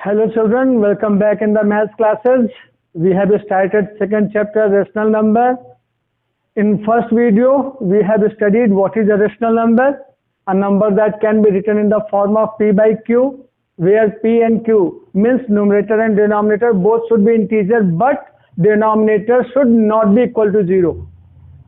Hello children, welcome back in the maths classes. We have started second chapter rational number. In first video, we have studied what is a rational number, a number that can be written in the form of P by Q, where P and Q means numerator and denominator both should be integer, but denominator should not be equal to 0.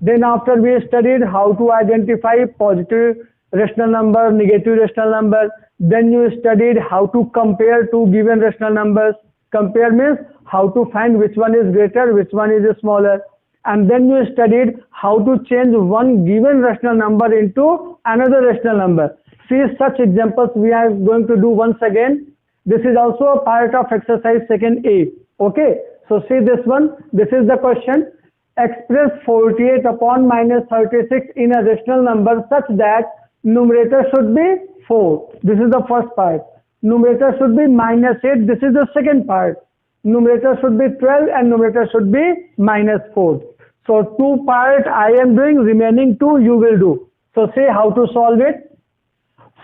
Then after we studied how to identify positive rational number, negative rational number. Then you studied how to compare two given rational numbers. Compare means how to find which one is greater, which one is smaller. And then you studied how to change one given rational number into another rational number. See such examples we are going to do once again. This is also a part of exercise second A. Okay, so see this one. This is the question. Express 48 upon minus 36 in a rational number such that numerator should be 4. This is the first part. Numerator should be minus 8. This is the second part. Numerator should be 12 and numerator should be minus 4. So two part I am doing, remaining two you will do. So say how to solve it.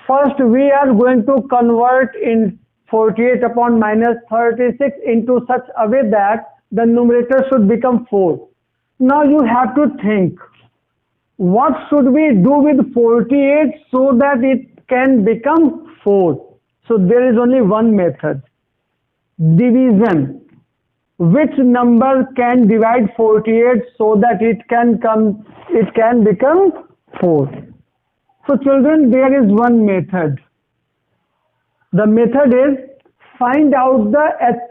First we are going to convert in 48 upon minus 36 into such a way that the numerator should become 4. Now you have to think, what should we do with 48 so that it can become 4? So there is only one method, division. Which number can divide 48 so that it can become 4? So children, there is one method. The method is find out the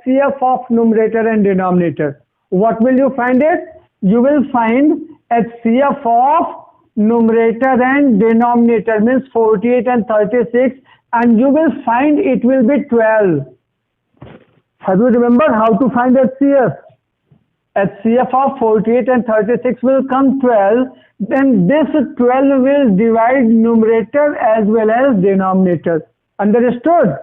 HCF of numerator and denominator. What will you find it? You will find HCF of numerator and denominator means 48 and 36, and you will find it will be 12. Have you remember how to find HCF? HCF of 48 and 36 will come 12. Then this 12 will divide numerator as well as denominator. Understood?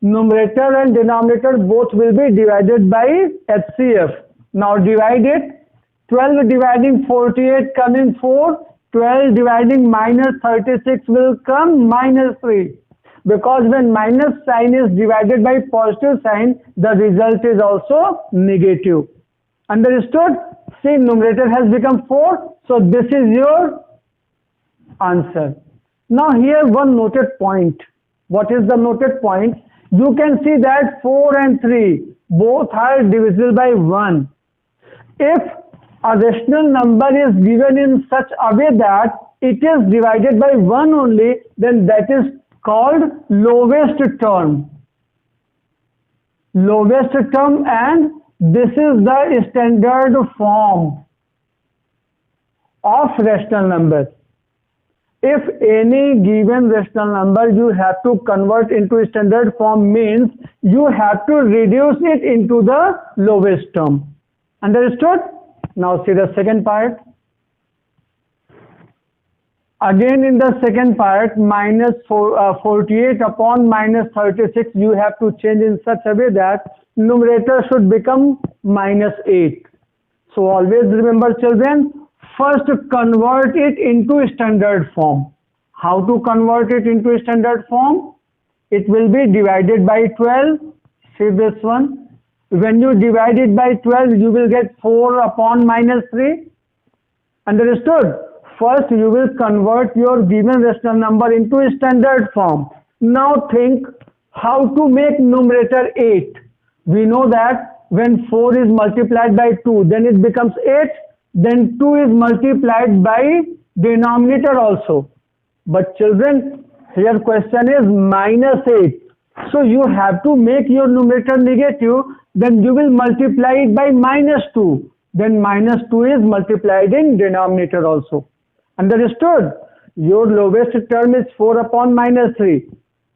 Numerator and denominator both will be divided by HCF. Now divide it. 12 dividing 48 coming 4. 12 dividing minus 36 will come minus 3. Because when minus sign is divided by positive sign, the result is also negative. Understood? See, numerator has become 4. So this is your answer. Now here one noted point. What is the noted point? You can see that 4 and 3 both are divisible by 1. If a rational number is given in such a way that it is divided by 1 only, then that is called lowest term. Lowest term, and this is the standard form of rational number. If any given rational number you have to convert into standard form means you have to reduce it into the lowest term. Understood? Now see the second part. Again in the second part, minus 48 upon minus 36 you have to change in such a way that numerator should become minus 8. So always remember children, first convert it into standard form. How to convert it into standard form? It will be divided by 12. See this one. When you divide it by 12, you will get 4 upon minus 3. Understood? First, you will convert your given rational number into a standard form. Now think how to make numerator 8. We know that when 4 is multiplied by 2, then it becomes 8. Then 2 is multiplied by denominator also. But children, here question is minus 8. So you have to make your numerator negative. Then you will multiply it by minus 2. Then minus 2 is multiplied in denominator also. Understood? Your lowest term is 4 upon minus 3.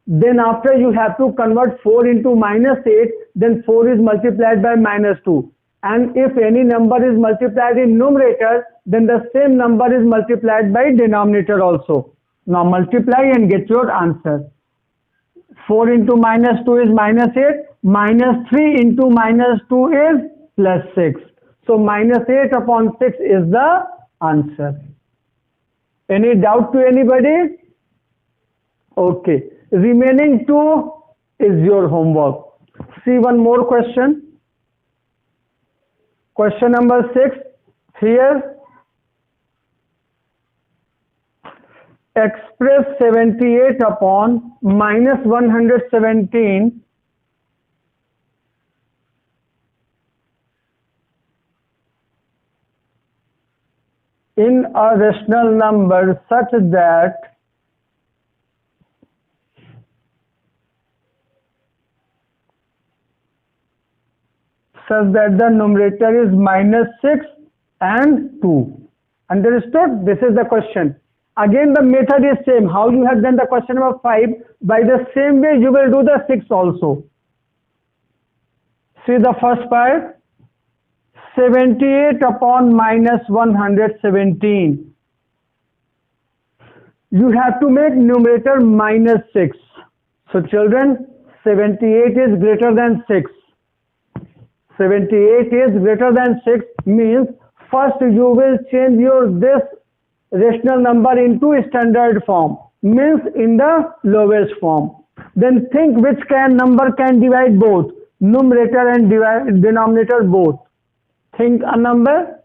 Then after you have to convert 4 into minus 8. Then 4 is multiplied by minus 2. And if any number is multiplied in numerator, then the same number is multiplied by denominator also. Now multiply and get your answer. 4 into minus 2 is minus 8. Minus 3 into minus 2 is plus 6. So minus 8 upon 6 is the answer. Any doubt to anybody? Okay. Remaining 2 is your homework. see one more question. Question number 6. Here, express 78 upon minus 117 in a rational number such that the numerator is minus 6 and 2. Understood? This is the question. Again, the method is same. How you have done the question number 5, by the same way you will do the 6 also. See the first part. 78 upon minus 117. You have to make numerator minus 6. So children, 78 is greater than 6. 78 is greater than 6 means first you will change this rational number into standard form, means in the lowest form. Then think which number can divide both, numerator and denominator both. Think a number.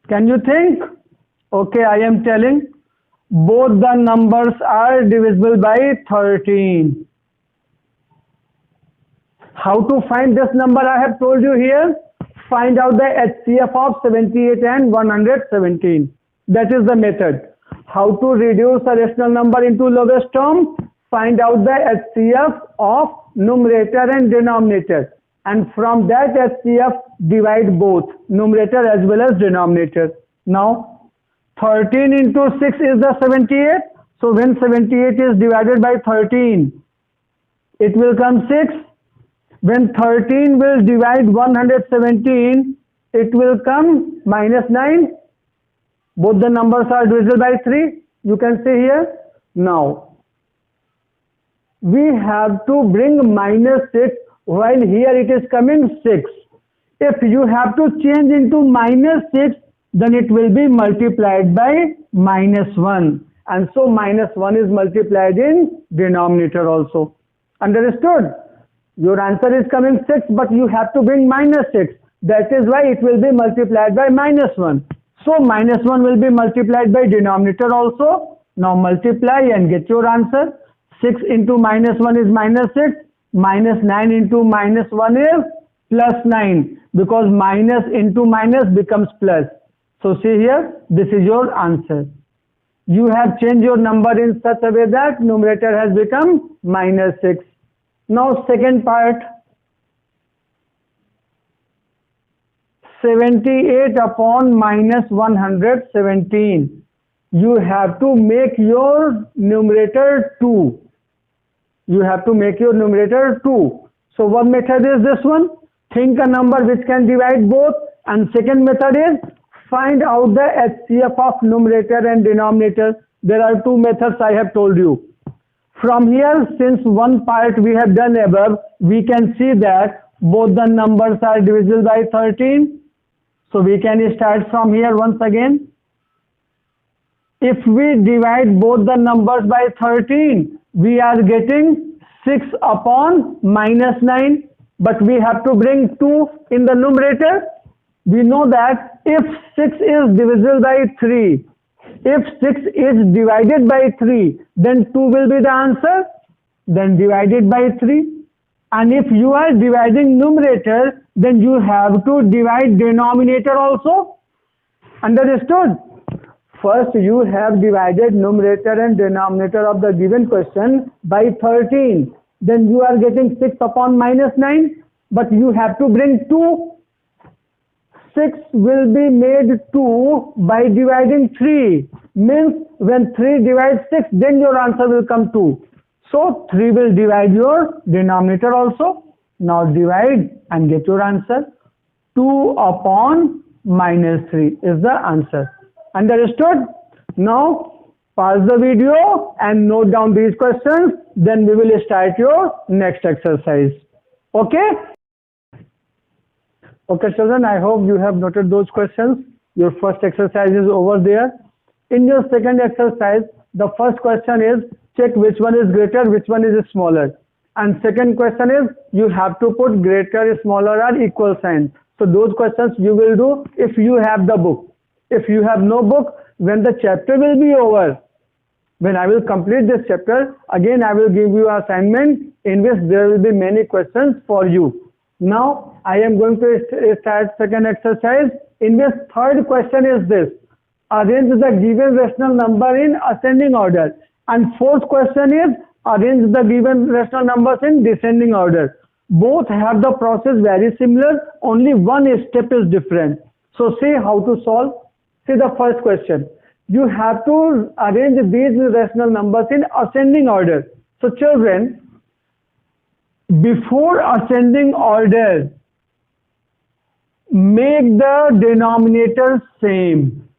Can you think? Okay, I am telling. Both the numbers are divisible by 13. How to find this number I have told you here? Find out the HCF of 78 and 117. That is the method. How to reduce a rational number into lowest term? Find out the HCF of numerator and denominator. And from that HCF, divide both numerator as well as denominator. Now, 13 into 6 is the 78. So when 78 is divided by 13, it will come 6. When 13 will divide 117, it will come minus 9. Both the numbers are divisible by 3. You can see here. Now, we have to bring minus 6 while here it is coming 6. If you have to change into minus 6, then it will be multiplied by minus 1. And so minus 1 is multiplied in denominator also. Understood? Your answer is coming 6, but you have to bring minus 6. That is why it will be multiplied by minus 1. So minus 1 will be multiplied by denominator also. Now multiply and get your answer. 6 into minus 1 is minus 6. Minus 9 into minus 1 is plus 9. Because minus into minus becomes plus. So see here, this is your answer. You have changed your number in such a way that numerator has become minus 6. Now second part, 78 upon minus 117. You have to make your numerator 2. You have to make your numerator 2. So what method is this one? Think a number which can divide both. And second method is find out the HCF of numerator and denominator. There are two methods I have told you. From here, since one part we have done above, we can see that both the numbers are divisible by 13. So we can start from here once again. If we divide both the numbers by 13, we are getting 6 upon minus 9. But we have to bring 2 in the numerator. We know that if 6 is divisible by 3, if 6 is divided by 3, then 2 will be the answer. Then divided by 3. And if you are dividing numerator, then you have to divide denominator also. Understood? First, you have divided numerator and denominator of the given question by 13. Then you are getting 6 upon minus 9. But you have to bring 2. 6 will be made 2 by dividing 3. Means when 3 divides 6, then your answer will come 2. So 3 will divide your denominator also. Now divide and get your answer. 2 upon minus 3 is the answer. Understood? Now pause the video and note down these questions. Then we will start your next exercise. Okay? Okay children, I hope you have noted those questions. Your first exercise is over there. In your second exercise, the first question is check which one is greater, which one is smaller. And second question is, you have to put greater, smaller or equal sign. So those questions you will do if you have the book. If you have no book, when the chapter will be over, when I will complete this chapter, again I will give you an assignment in which there will be many questions for you. Now I am going to start second exercise, in which third question is this: arrange the given rational number in ascending order. And fourth question is, arrange the given rational numbers in descending order. Both have the process very similar, only one step is different. So see how to solve. See the first question. You have to arrange these rational numbers in ascending order. So children, before ascending order, make the denominator same.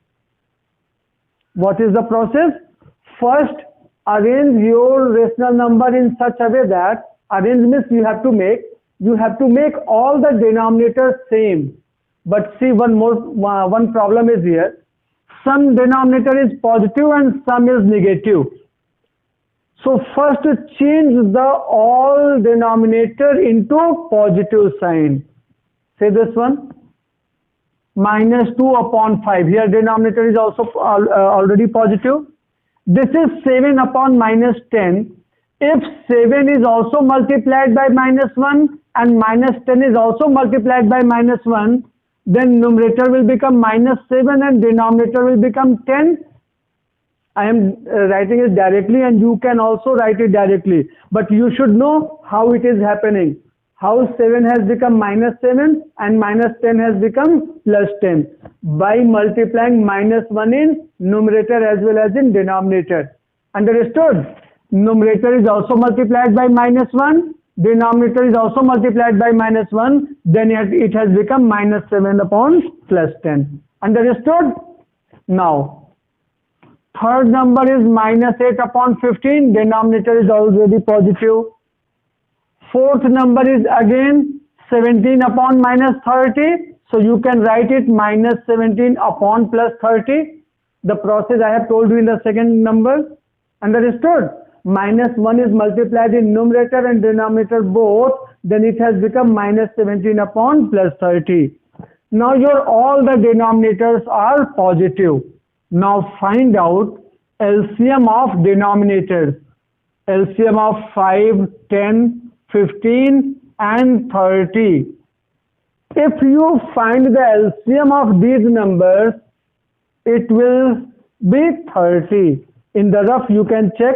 What is the process? First, arrange your rational number in such a way that, arrange means you have to make all the denominators same. But see, one problem is here. Some denominator is positive and some is negative. So first change the all denominator into positive sign. Say this one, minus 2 upon 5. Here denominator is also already positive. This is 7 upon minus 10. If 7 is also multiplied by minus 1 and minus 10 is also multiplied by minus 1, then numerator will become minus 7 and denominator will become 10. I am writing it directly and you can also write it directly. But you should know how it is happening. How 7 has become minus 7 and minus 10 has become plus 10. By multiplying minus 1 in numerator as well as in denominator. Understood? Numerator is also multiplied by minus 1. Denominator is also multiplied by minus 1, then it has become minus 7 upon plus 10. Understood? Now, third number is minus 8 upon 15, denominator is already positive. Fourth number is again 17 upon minus 30, so you can write it minus 17 upon plus 30. The process I have told you in the second number. Understood? Minus 1 is multiplied in numerator and denominator both, then it has become minus 17 upon plus 30. Now all the denominators are positive. Now find out LCM of denominators. LCM of 5, 10, 15 and 30. If you find the LCM of these numbers, it will be 30. In the rough you can check.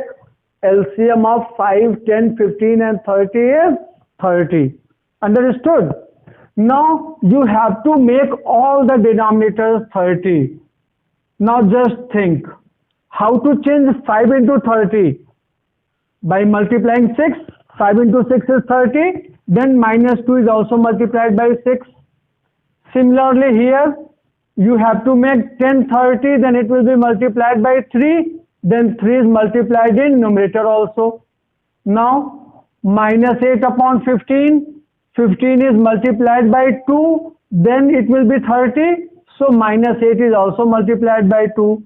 LCM of 5, 10, 15 and 30 is 30. Understood? Now you have to make all the denominators 30. Now just think, how to change 5 into 30? By multiplying 6, 5 into 6 is 30, then minus 2 is also multiplied by 6. Similarly here, you have to make 10 30, then it will be multiplied by 3. Then 3 is multiplied in numerator also. Now minus 8 upon 15. 15 is multiplied by 2. Then it will be 30. So minus 8 is also multiplied by 2.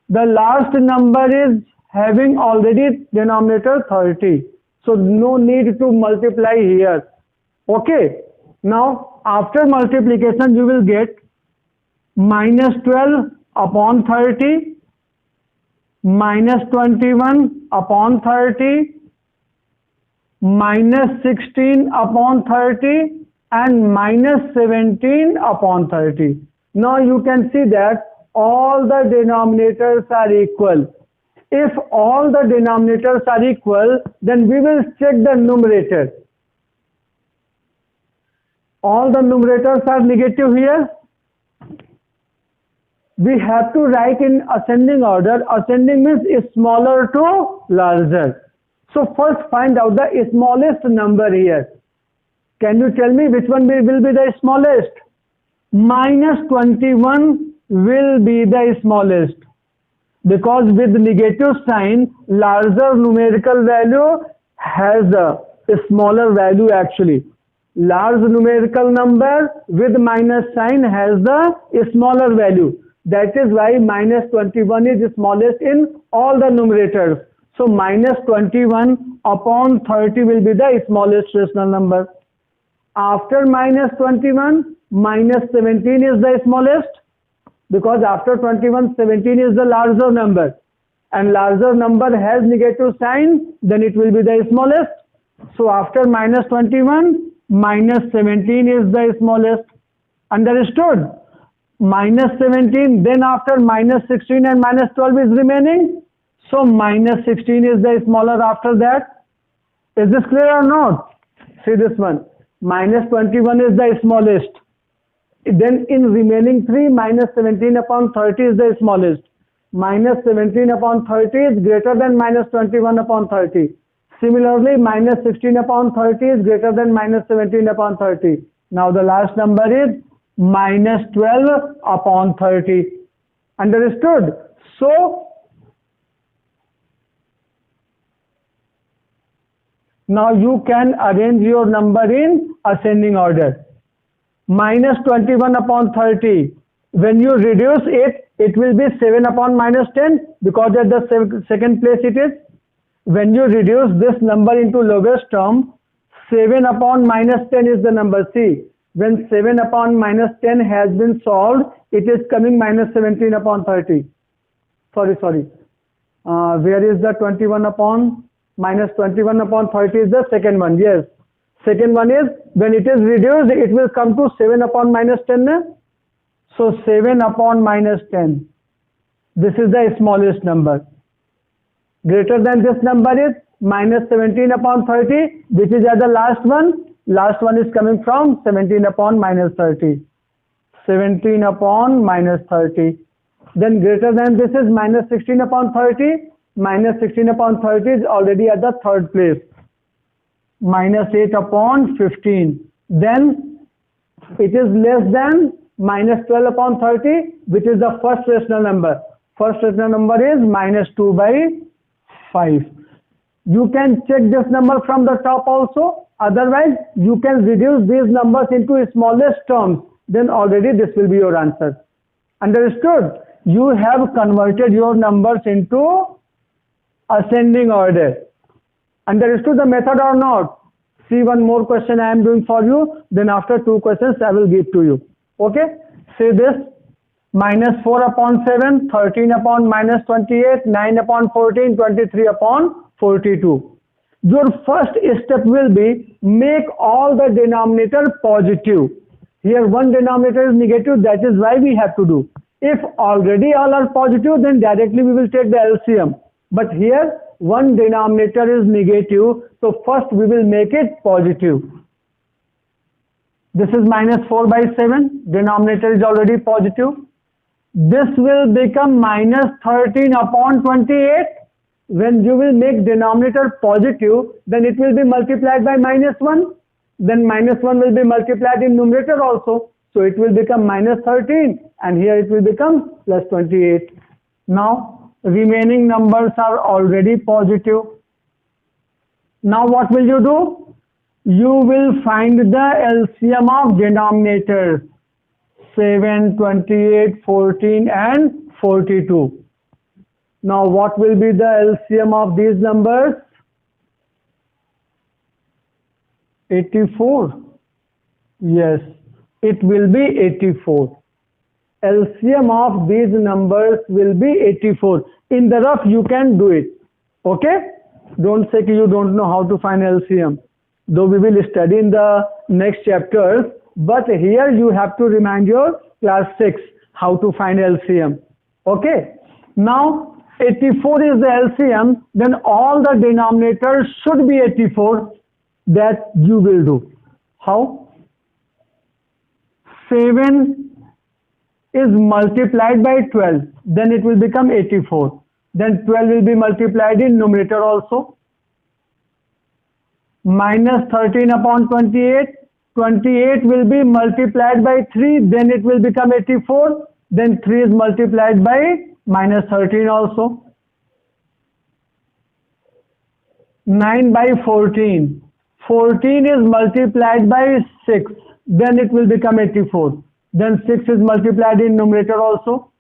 The last number is having already denominator 30. So no need to multiply here. Okay. Now after multiplication you will get minus 12 upon 30. Minus 21 upon 30, minus 16 upon 30 and minus 17 upon 30. Now you can see that all the denominators are equal. If all the denominators are equal, then we will check the numerator. All the numerators are negative here. We have to write in ascending order. Ascending means smaller to larger. So first find out the smallest number here. Can you tell me which one will be the smallest? Minus 21 will be the smallest. Because with negative sign, larger numerical value has a smaller value actually. Large numerical number with minus sign has the smaller value. That is why minus 21 is smallest in all the numerators. So minus 21 upon 30 will be the smallest rational number. After minus 21, minus 17 is the smallest, because after 21, 17 is the larger number, and larger number has negative sign, then it will be the smallest. So after minus 21, minus 17 is the smallest. Understood? Minus 17, then after minus 16 and minus 12 is remaining. So minus 16 is the smaller after that. Is this clear or not? See this one. Minus 21 is the smallest. Then in remaining 3, minus 17 upon 30 is the smallest. Minus 17 upon 30 is greater than minus 21 upon 30. Similarly, minus 16 upon 30 is greater than minus 17 upon 30. Now the last number is minus 12 upon 30. Understood? So, now you can arrange your number in ascending order. Minus 21 upon 30. When you reduce it, it will be 7 upon minus 10, because at the second place it is. When you reduce this number into lowest term, 7 upon minus 10 is the number. See, when 7 upon minus 10 has been solved, it is coming minus 17 upon 30. Sorry. Where is the 21 upon minus 21 upon 30 is the second one. Yes. Second one is when it is reduced, it will come to 7 upon minus 10. So 7 upon minus 10. This is the smallest number. Greater than this number is minus 17 upon 30, which is at the last one. Last one is coming from 17 upon minus 30. 17 upon minus 30. Then greater than this is minus 16 upon 30. Minus 16 upon 30 is already at the third place. Minus 8 upon 15. Then it is less than minus 12 upon 30, which is the first rational number. First rational number is minus 2 by 5. You can check this number from the top also. Otherwise, you can reduce these numbers into smallest terms. Then already this will be your answer. Understood? You have converted your numbers into ascending order. Understood the method or not? See, one more question I am doing for you. Then after 2 questions I will give to you. Okay? Say this. Minus 4 upon 7, 13 upon minus 28, 9 upon 14, 23 upon 42. Your first step will be make all the denominator positive. Here one denominator is negative, that is why we have to do. If already all are positive, then directly we will take the LCM. But here one denominator is negative, so first we will make it positive. This is minus 4 by 7, denominator is already positive. This will become minus 13 upon 28. When you will make denominator positive, then it will be multiplied by minus 1. Then minus 1 will be multiplied in numerator also. So it will become minus 13, and here it will become plus 28. Now remaining numbers are already positive. Now what will you do? You will find the LCM of denominators 7, 28, 14 and 42. Now what will be the LCM of these numbers? 84. Yes, it will be 84. LCM of these numbers will be 84. In the rough you can do it. Okay? Don't say you don't know how to find LCM. Though we will study in the next chapters, but here you have to remind your class 6 how to find LCM. Okay? Now 84 is the LCM, then all the denominators should be 84. That you will do. How? 7 is multiplied by 12, then it will become 84. Then 12 will be multiplied in numerator also. Minus 13 upon 28. 28 will be multiplied by 3, then it will become 84. Then 3 is multiplied by minus 13 also. 9 by 14. 14 is multiplied by 6, then it will become 84. Then 6 is multiplied in numerator also.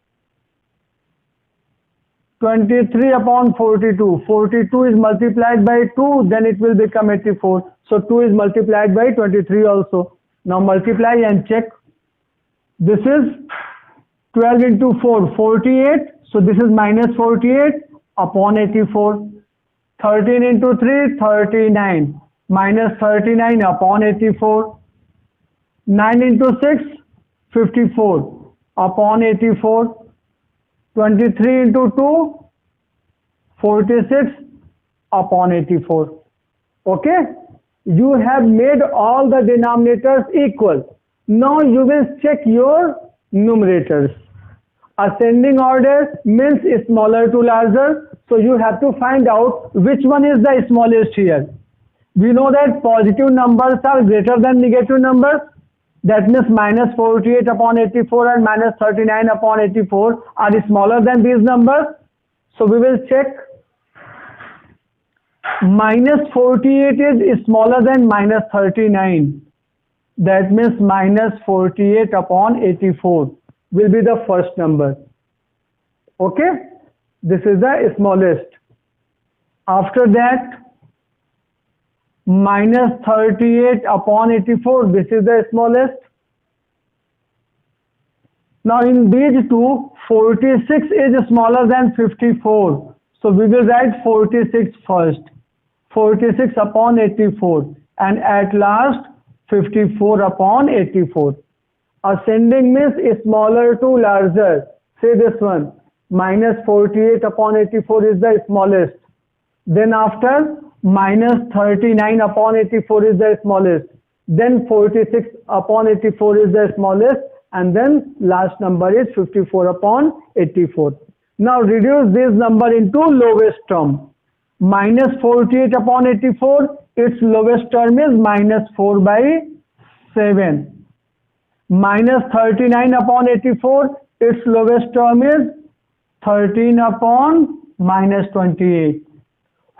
23 upon 42. 42 is multiplied by 2, then it will become 84. So 2 is multiplied by 23 also. Now multiply and check. This is 12 into 4, 48. So this is minus 48 upon 84. 13 into 3, 39. Minus 39 upon 84. 9 into 6, 54 upon 84. 23 into 2, 46 upon 84. Okay? You have made all the denominators equal. Now you will check your numerators. Ascending order means smaller to larger. So you have to find out which one is the smallest here. We know that positive numbers are greater than negative numbers. That means minus 48 upon 84 and minus 39 upon 84 are smaller than these numbers. So we will check. Minus 48 is smaller than minus 39. That means minus 48 upon 84 will be the first number. Okay? This is the smallest. After that, minus 38 upon 84, this is the smallest. Now in these two, 46 is smaller than 54. So we will write 46 first. 46 upon 84. And at last, 54 upon 84. Ascending means smaller to larger. Say this one. Minus 48 upon 84 is the smallest. Then after, minus 39 upon 84 is the smallest. Then 46 upon 84 is the smallest. And then last number is 54 upon 84. Now reduce this number into lowest term. Minus 48 upon 84, its lowest term is minus 4 by 7. Minus 39 upon 84, its lowest term is 13 upon minus 28.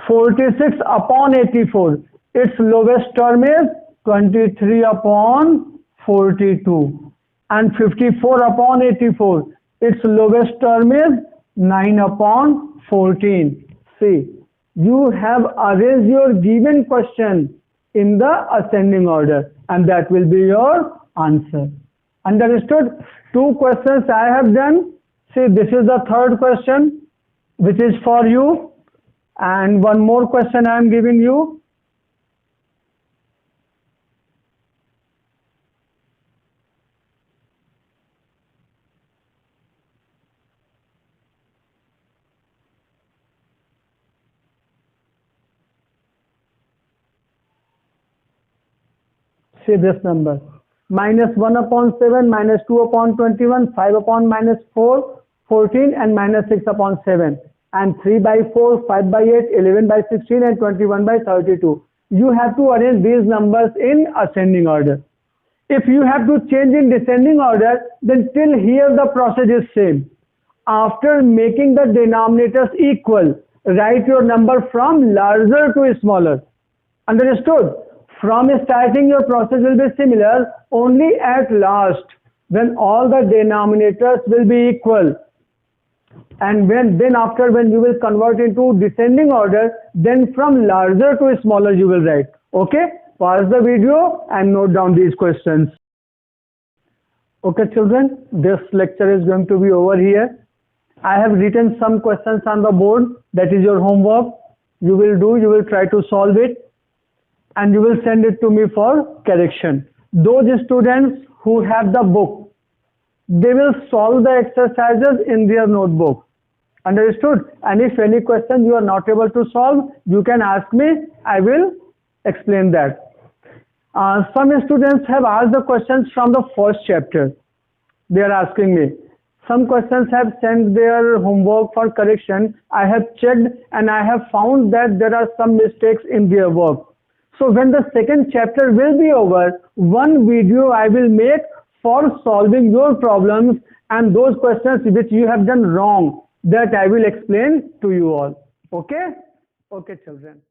46 upon 84, its lowest term is 23 upon 42. And 54 upon 84, its lowest term is 9 upon 14. See, you have arranged your given question in the ascending order, and that will be your answer. Understood? 2 questions I have done. See, this is the third question, which is for you. And one more question I am giving you. See this number. Minus 1 upon 7, minus 2 upon 21, 5 upon minus 4, 14, and minus 6 upon 7. And 3 by 4, 5 by 8, 11 by 16, and 21 by 32. You have to arrange these numbers in ascending order. If you have to change in descending order, then till here the process is same. After making the denominators equal, write your number from larger to smaller. Understood? From starting, your process will be similar, only at last, when all the denominators will be equal. And then after, when you will convert into descending order, then from larger to smaller you will write. Okay? Pause the video and note down these questions. Okay, children, this lecture is going to be over here. I have written some questions on the board. That is your homework. You will try to solve it. And you will send it to me for correction. Those students who have the book, they will solve the exercises in their notebook. Understood? And if any question you are not able to solve, you can ask me. I will explain that. Some students have asked the questions from the first chapter. They are asking me. Some questions have sent their homework for correction. I have checked and I have found that there are some mistakes in their work. So when the second chapter will be over, one video I will make for solving your problems and those questions which you have done wrong, that I will explain to you all. Okay? Okay, children.